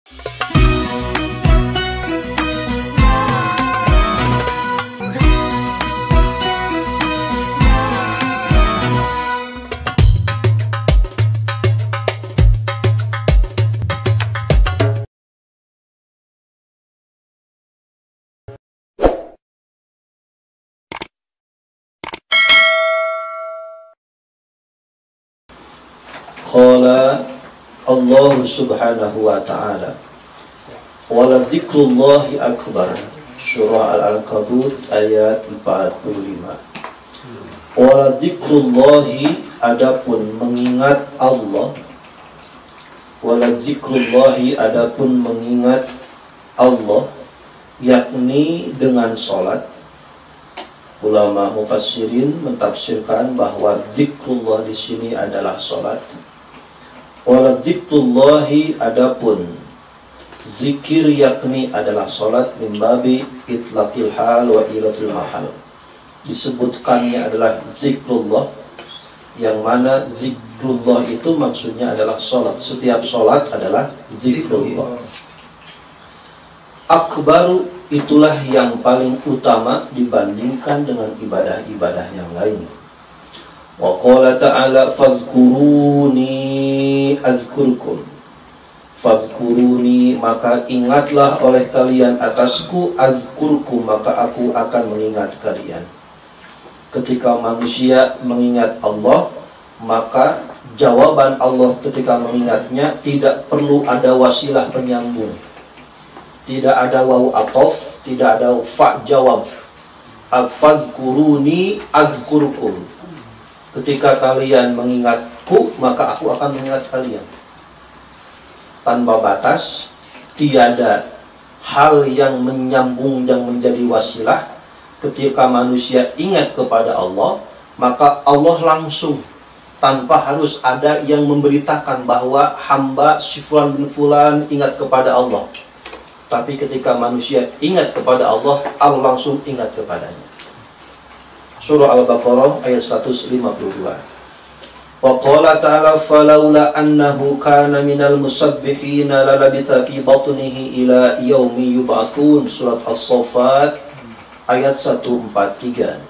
Qala Allah subhanahu wa ta'ala wala dzikrullahi akbar. Surah Al-Ankabut ayat 45. Wala dzikrullahi, adapun mengingat Allah. Wala dzikrullahi, adapun mengingat Allah, yakni dengan salat. Ulama mufassirin mentafsirkan bahwa zikrullah di sini adalah salat. Wala dzikrullahi, adapun zikir yakni adalah salat, min babi itlaqil hal wa ilatul mahal. Disebutkannya adalah zikrullah, yang mana zikrullah itu maksudnya adalah salat. Setiap salat adalah zikrullah. Akbaru, itulah yang paling utama dibandingkan dengan ibadah-ibadah yang lain. Wa qala ta'ala fazkuruni azkurkum. Fazkuruni, maka ingatlah oleh kalian atasku, azkurkum, maka aku akan mengingat kalian. Ketika manusia mengingat Allah, maka jawaban Allah ketika mengingatnya tidak perlu ada wasilah penyambung. Tidak ada waw atof, tidak ada fa jawab. Fazkuruni azkurkum. Ketika kalian mengingatku, maka aku akan mengingat kalian. Tanpa batas, tiada hal yang menyambung yang menjadi wasilah. Ketika manusia ingat kepada Allah, maka Allah langsung, tanpa harus ada yang memberitakan bahwa hamba si fulan bin fulan ingat kepada Allah. Tapi ketika manusia ingat kepada Allah, Allah langsung ingat kepadanya. Surah Al-Baqarah ayat 152. Wa qala ta'ala falaula annahu kana minal musabbihin lalabitha fi batnihi ila yaumi yub'atsun. Surat As-Saffat ayat 143.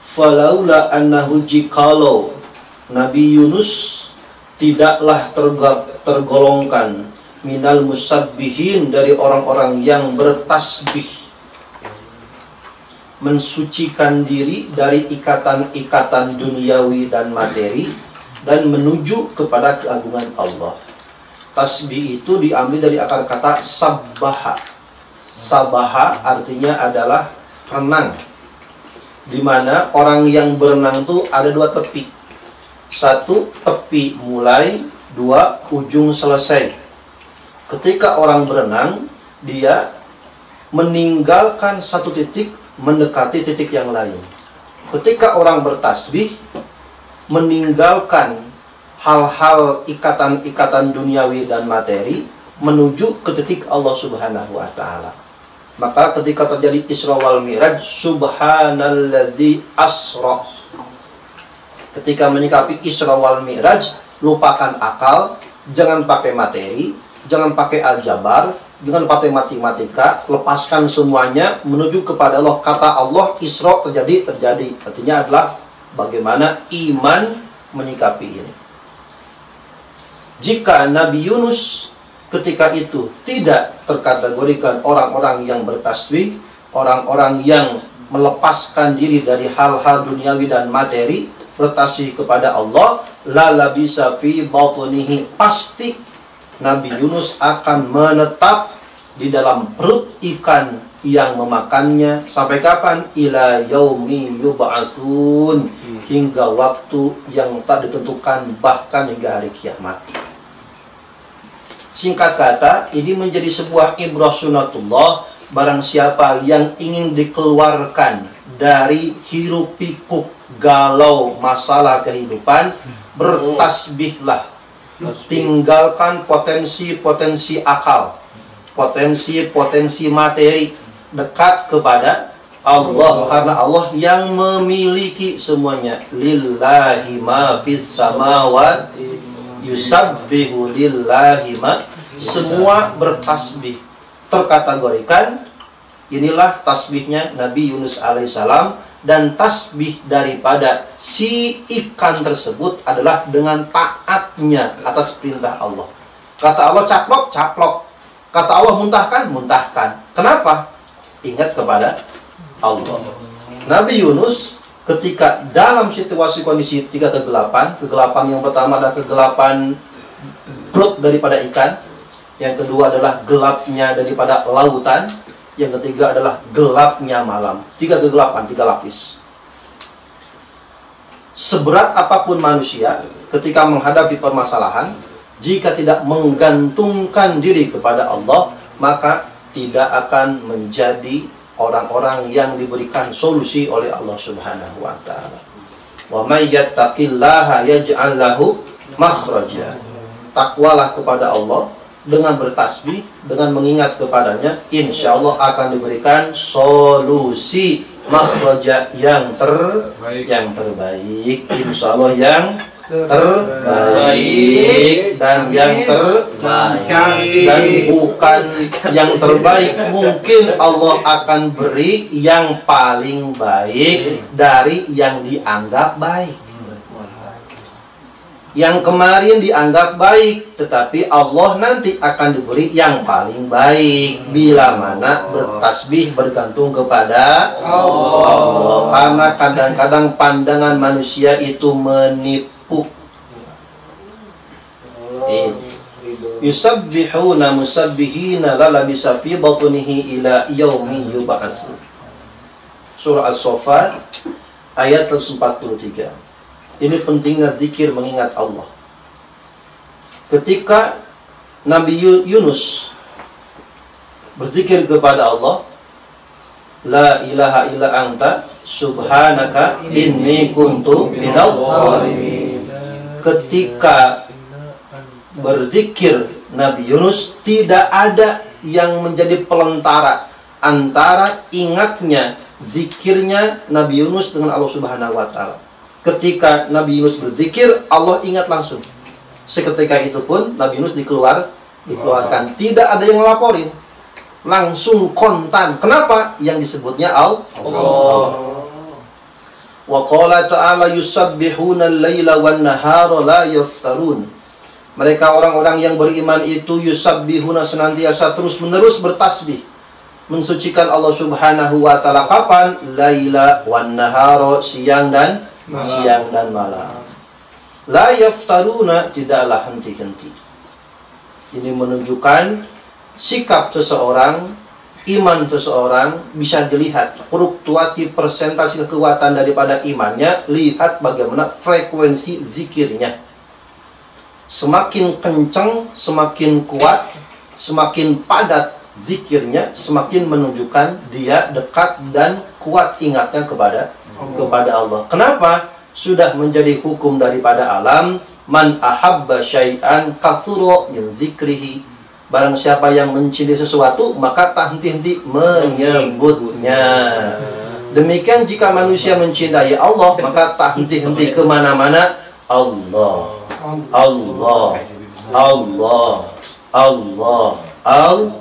Falaula annahu, jikalau Nabi Yunus tidaklah tergolongkan minal musabbihin, dari orang-orang yang bertasbih, mensucikan diri dari ikatan-ikatan duniawi dan materi, dan menuju kepada keagungan Allah. Tasbih itu diambil dari akar kata sabbaha. Sabaha artinya adalah renang, di mana orang yang berenang itu ada dua tepi. Satu tepi mulai, dua ujung selesai. Ketika orang berenang, dia meninggalkan satu titik, mendekati titik yang lain. Ketika orang bertasbih, meninggalkan hal-hal ikatan-ikatan duniawi dan materi, menuju ke titik Allah subhanahu wa ta'ala. Maka ketika terjadi Isra wal Mi'raj, subhanalladzi asra. Ketika menyikapi Isra wal Mi'raj, lupakan akal, jangan pakai materi, jangan pakai aljabar, jangan pakai matematika, lepaskan semuanya, menuju kepada Allah. Kata Allah, Isra terjadi. Artinya adalah bagaimana iman menyikapi ini. Jika Nabi Yunus ketika itu tidak terkategorikan orang-orang yang bertasbih, orang-orang yang melepaskan diri dari hal-hal duniawi dan materi, bertasbih kepada Allah, la bisa fi batnihi, pasti Nabi Yunus akan menetap di dalam perut ikan yang memakannya sampai kapan? Ila yaumi yub'atsun, hingga waktu yang tak ditentukan, bahkan hingga hari kiamat. Singkat kata, ini menjadi sebuah ibrah sunatullah. Barang siapa yang ingin dikeluarkan dari hiruk pikuk galau masalah kehidupan, bertasbihlah. Tinggalkan potensi-potensi akal, potensi-potensi materi, dekat kepada Allah, karena Allah yang memiliki semuanya. Lillahi ma fis samawati, yusabbihu lillahi ma semua bertasbih. Terkategorikan inilah tasbihnya Nabi Yunus alaihissalam, dan tasbih daripada si ikan tersebut adalah dengan taatnya atas perintah Allah. Kata Allah caplok, caplok. Kata Allah muntahkan, muntahkan. Kenapa? Ingat kepada Allah. Nabi Yunus ketika dalam situasi kondisi 3 kegelapan. Kegelapan yang pertama adalah kegelapan perut daripada ikan. Yang kedua adalah gelapnya daripada lautan. Yang ketiga adalah gelapnya malam. 3 kegelapan, 3 lapis. Seberat apapun manusia ketika menghadapi permasalahan, jika tidak menggantungkan diri kepada Allah, maka tidak akan menjadi orang-orang yang diberikan solusi oleh Allah Subhanahu wa taala. Wa may yattaqillaha yaj'al lahu makhraja. Takwalah kepada Allah dengan bertasbih, dengan mengingat kepadanya, insya Allah akan diberikan solusi makhraja yang terbaik. Insya Allah yang terbaik dan yang terbaik, dan bukan yang terbaik, mungkin Allah akan beri yang paling baik dari yang dianggap baik. Yang kemarin dianggap baik, tetapi Allah nanti akan diberi yang paling baik bila mana bertasbih bergantung kepada Allah. Karena kadang-kadang pandangan manusia itu menipu. Yusabbihuna musabbihina lalabisa fi batnihi ila yaumin yub'atsun. Surah As-Saffat ayat 143. Ini pentingnya zikir mengingat Allah. Ketika Nabi Yunus berzikir kepada Allah, La ilaha illa anta subhanaka inni kuntu minadh dhalimin. Ketika berzikir Nabi Yunus, tidak ada yang menjadi pelantara antara ingatnya, zikirnya Nabi Yunus dengan Allah Subhanahu wa taala. Ketika Nabi Yunus berzikir, Allah ingat langsung. Seketika itu pun Nabi Yunus dikeluarkan. Tidak ada yang ngelaporin. Langsung kontan. Kenapa? Yang disebutnya Allah. Wa qala ta'ala yusabbihuna al-laila wan nahara la yaftarun. Mereka orang-orang yang beriman itu yusabbihuna, senantiasa terus-menerus bertasbih, mensucikan Allah Subhanahu wa taala. Kapan? Laila wan nahara, siang dan malam. La yaftaruna, tidaklah henti-henti. Ini menunjukkan sikap seseorang, iman seseorang bisa dilihat, fluktuatif persentase kekuatan daripada imannya. Lihat bagaimana frekuensi zikirnya. Semakin kencang, semakin kuat, semakin padat zikirnya, semakin menunjukkan dia dekat dan kuat ingatnya kepada Allah. Kenapa? Sudah menjadi hukum daripada alam. Man ahabba syai'an kathura min zikrihi. Barang siapa yang mencintai sesuatu, maka tak henti-henti menyebutnya. Demikian jika manusia mencintai Allah, maka tak henti-henti kemana-mana. Allah, Allah, Allah, Allah, Allah.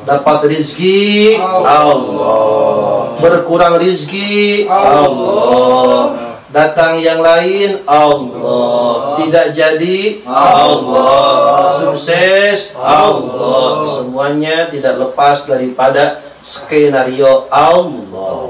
Dapat rizki, Allah. Berkurang rizki, Allah. Datang yang lain, Allah. Tidak jadi, Allah. Sukses, Allah. Semuanya tidak lepas daripada skenario Allah.